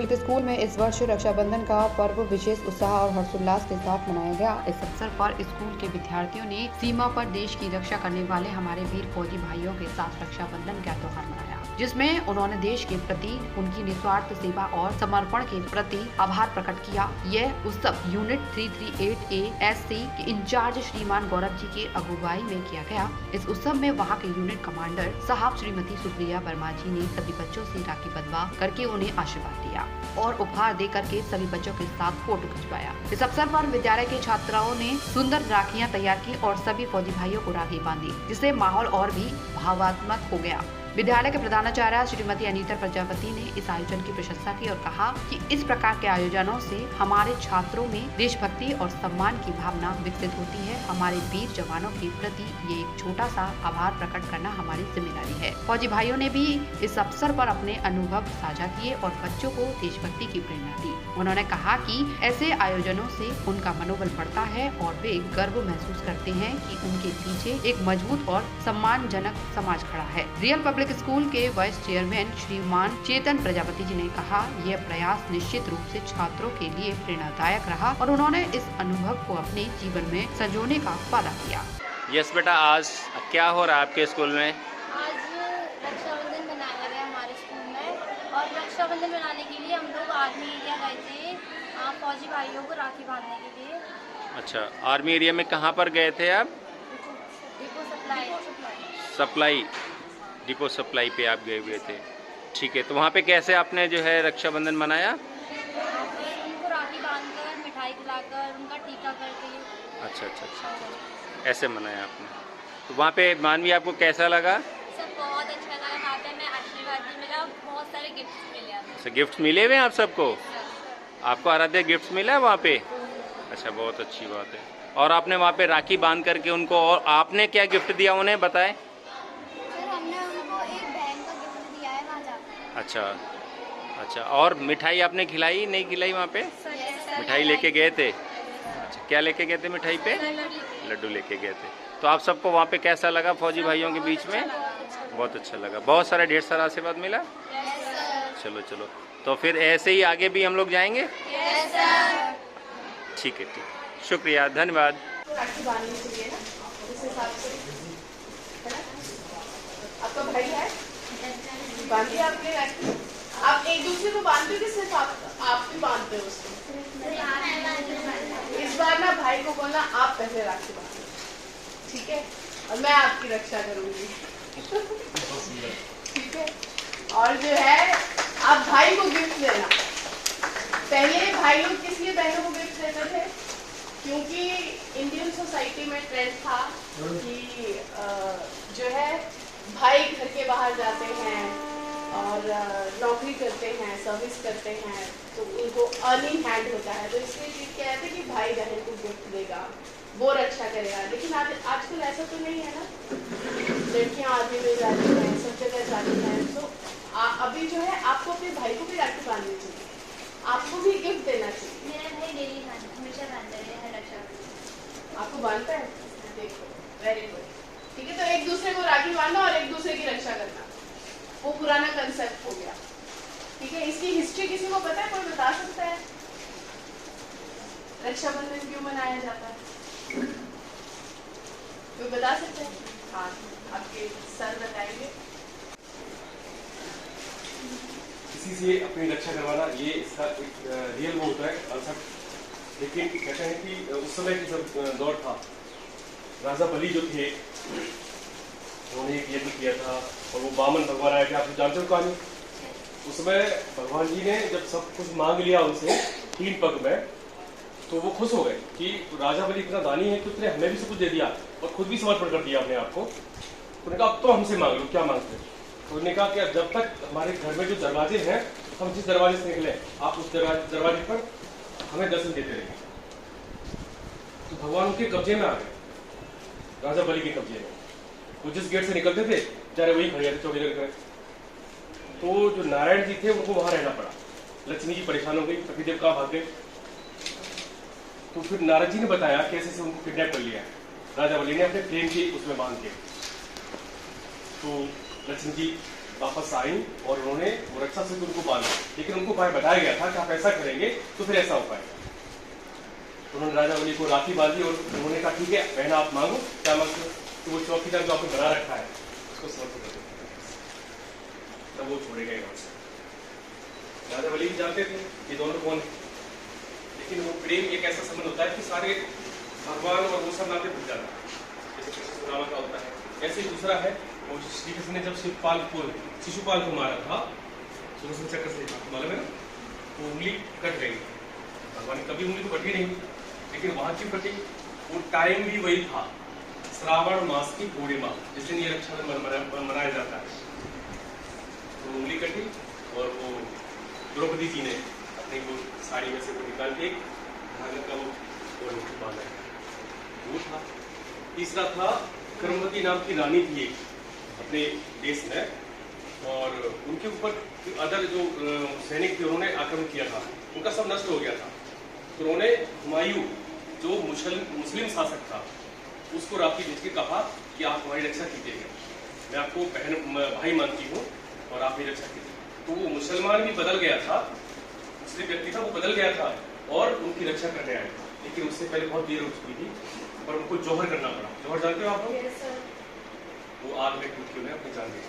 Public school में इस वर्ष रक्षाबंधन का पर्व विशेष उत्साह और हर्षोल्लास के साथ मनाया गया। इस अवसर पर स्कूल के विद्यार्थियों ने सीमा पर देश की रक्षा करने वाले हमारे वीर फौजी भाइयों के साथ रक्षाबंधन का त्योहार मनाया, जिसमें उन्होंने देश के प्रति उनकी निस्वार्थ सेवा और समर्पण के प्रति आभार प्रकट किया। यह उत्सव यूनिट 338 ASC के इंचार्ज श्रीमान गौरव जी के अगुवाई में किया गया। इस उत्सव में वहां के यूनिट कमांडर साहब श्रीमती सुप्रिया वर्मा जी ने सभी बच्चों से राखी बंधवा करके उन्हें आशीर्वाद दिया और उपहार दे करके सभी बच्चों के साथ फोटो खिंचवाया। इस अवसर पर विद्यालय के छात्राओं ने सुंदर राखियां तैयार की और सभी फौजी भाइयों को राखी बांधी, जिससे माहौल और भी भावात्मक हो गया। विद्यालय के प्रधानाचार्य श्रीमती अनीता प्रजापति ने इस आयोजन की प्रशंसा की और कहा कि इस प्रकार के आयोजनों से हमारे छात्रों में देशभक्ति और सम्मान की भावना विकसित होती है। हमारे वीर जवानों के प्रति ये एक छोटा सा आभार प्रकट करना हमारी जिम्मेदारी है। फौजी भाइयों ने भी इस अवसर पर अपने अनुभव साझा किए और बच्चों को देशभक्ति की प्रेरणा दी। उन्होंने कहा कि ऐसे आयोजनों से उनका मनोबल बढ़ता है और वे गर्व महसूस करते हैं कि उनके पीछे एक मजबूत और सम्मानजनक समाज खड़ा है। रियल पब्लिक स्कूल के वाइस चेयरमैन श्रीमान चेतन प्रजापति जी ने कहा, यह प्रयास निश्चित रूप से छात्रों के लिए प्रेरणादायक रहा और उन्होंने इस अनुभव को अपने जीवन में संजोने का वादा किया। यस बेटा, आज क्या हो रहा है आपके स्कूल में? आज रक्षाबंधन मनाया गया हमारे स्कूल में और रक्षाबंधन मनाने के लिए हम लोग आर्मी एरिया गए थे फौजी भाइयों को राखी बांधने के लिए। अच्छा, आर्मी एरिया में कहाँ पर गए थे आप? डिपो सप्लाई पे आप गए हुए थे। ठीक है, तो वहाँ पे कैसे आपने जो है रक्षाबंधन मनाया? उनको राखी बांधकर, मिठाई खिलाकर, उनका टीका करके। अच्छा, ऐसे मनाया आपने। तो वहाँ पे मानवी आपको कैसा लगा? सब बहुत अच्छा लगा। वहाँ पे हमें आशीर्वाद भी मिला, बहुत सारे गिफ्ट्स मिले। अच्छा, गिफ्ट्स मिले हुए हैं आप सबको? आपको आराध्य गिफ्ट्स मिला है वहाँ पे? अच्छा, बहुत अच्छी बात है। और आपने वहाँ पे राखी बांध करके उनको, और आपने क्या गिफ्ट दिया उन्हें बताएं? अच्छा, और मिठाई आपने खिलाई नहीं खिलाई वहाँ पे? मिठाई लेके गए थे? अच्छा, क्या लेके गए थे मिठाई पे? लड्डू लेके गए थे। तो आप सबको वहाँ पे कैसा लगा फौजी भाइयों के बीच में? बहुत अच्छा लगा। बहुत सारा ढेर सारा आशीर्वाद मिला। चलो, तो फिर ऐसे ही आगे भी हम लोग जाएंगे। ठीक है, शुक्रिया, धन्यवाद। आपका भाई है, बांधिए आपने राखी। आप एक दूसरे को बांधते हो कि सिर्फ आप भी बांधते हो उसको? इस बार ना भाई को बोलना आप पहले राखी बांधो, ठीक है? और मैं आपकी रक्षा करूंगी। ठीक है? और जो है आप भाई को गिफ्ट देना। पहले भाई लोग किस लिए बहनों को गिफ्ट देते थे? क्योंकि इंडियन सोसाइटी में ट्रेंड था कि जो है भाई घर के बाहर जाते हैं और नौकरी करते हैं, सर्विस करते हैं, तो उनको अर्निंग हैंड होता है, तो इसलिए चीज क्या है कि भाई बहन को गिफ्ट देगा, वो रक्षा करेगा। लेकिन आजकल ऐसा तो नहीं है ना, लड़कियां आर्मी में जाती हैं, सब जगह जाती हैं, तो अभी जो है आपको अपने भाई को भी राखी बांधनी चाहिए, आपको भी गिफ्ट देना चाहिए। मेरा भाई डेली हमेशा बांधता है रक्षा। आपको बांधता है? देखो, वेरी गुड। ठीक है, तो एक दूसरे को राखी बांधना और एक दूसरे की रक्षा करना, वो पुराना कंसेप्ट हो गया। ठीक है, इसकी हिस्ट्री किसी को पता है? कोई बता सकता है रक्षाबंधन क्यों मनाया जाता है? कोई बता सकता है? हाँ, आपके सर बताएंगे। किसी से अपनी रक्षा करवाना, ये इसका एक रियल वो होता है कंसेप्ट। लेकिन कहते हैं कि उस समय की जब दौर था, राजा बलि जो थे उन्होंने एक यज्ञ किया था और वो वामन भगवान आया थे। आप जानते हो कहानी? उस समय भगवान जी ने जब सब कुछ मांग लिया उनसे 3 पग में, तो वो खुश हो गए कि राजा बलि इतना दानी है कि उसने हमें भी सब कुछ दे दिया और खुद भी समर्पण कर दिया अपने आप को। उन्होंने कहा अब तो हमसे मांग लो, क्या मांगते? तो उन्होंने कहा कि जब तक हमारे घर में जो दरवाजे हैं, हम जिस दरवाजे से निकले आप उस दरवाजे पर हमें दर्शन देते रहिए। तो भगवान उनके कब्जे में आ गए, राजा बलि के कब्जे में। वो जिस गेट से निकलते थे चाहे वही खड़े थे चौकीदार कर। तो जो नारायण जी थे उनको वहां रहना पड़ा। लक्ष्मी जी परेशान हो गई, पतिदेव कहाँ भाग गए। तो फिर नारद जी ने बताया कैसे से उनको किडनैप कर लिया राजा बलि ने अपने प्रेम की उसमें बांध के। तो लक्ष्मी जी वापस आई और उन्होंने वो रक्षा से उनको बांधा, लेकिन उनको उपाय बताया गया था कि आप ऐसा करेंगे तो फिर ऐसा उपाय। उन्होंने राजा बलि को राखी बांधी और उन्होंने कहा ठीक है बहना आप मांगो क्या मांगते हो, तो वो चौकीदार जो आपने बना रखा है उसको समर्पित कर देते, तब वो छोड़े गए वहां से। राजा बलि भी जानते थे ये दोनों कौन है, लेकिन वो प्रेम एक ऐसा संबंध होता है कि सारे भगवान और वो सब नाते भूल जाता है, जैसे कृष्ण सुदामा का होता है। ऐसे दूसरा है वो श्री कृष्ण ने जब शिशुपाल को मारा था सुदर्शन चक्र से, मालूम है ना, वो उंगली कट गई, भगवान ने कभी उंगली तो कटी नहीं, लेकिन वहां क्यों कटी, वो टाइम भी वही था श्रावण मास की पूर्णिमा जिस दिन ये रक्षाबंधन मनाया जाता है, तो उंगली कटी और वो द्रौपदी जी ने अपनी वो साड़ी में से वो निकाल के धागे का वो बांधा, वो था। तीसरा था कर्मवती नाम की रानी थी एक अपने देश में, और उनके ऊपर अदर जो सैनिक थे उन्होंने आक्रमण किया था, उनका सब नष्ट हो गया था, तो उन्होंने हुमायूं जो मुस्लिम शासक था उसको राखी भेज के कहा कि आप हमारी रक्षा कीजिएगा, मैं आपको भाई मानती हूँ और आप मेरी रक्षा कीजिए। तो वो मुसलमान भी बदल गया था, मुस्लिम व्यक्ति था वो बदल गया था और उनकी रक्षा करने आया था, लेकिन उससे पहले बहुत देर हो चुकी थी और उनको जौहर करना पड़ा। जौहर जानते हो आप लोग? वो आग में टूट के उन्हें अपनी जान दी।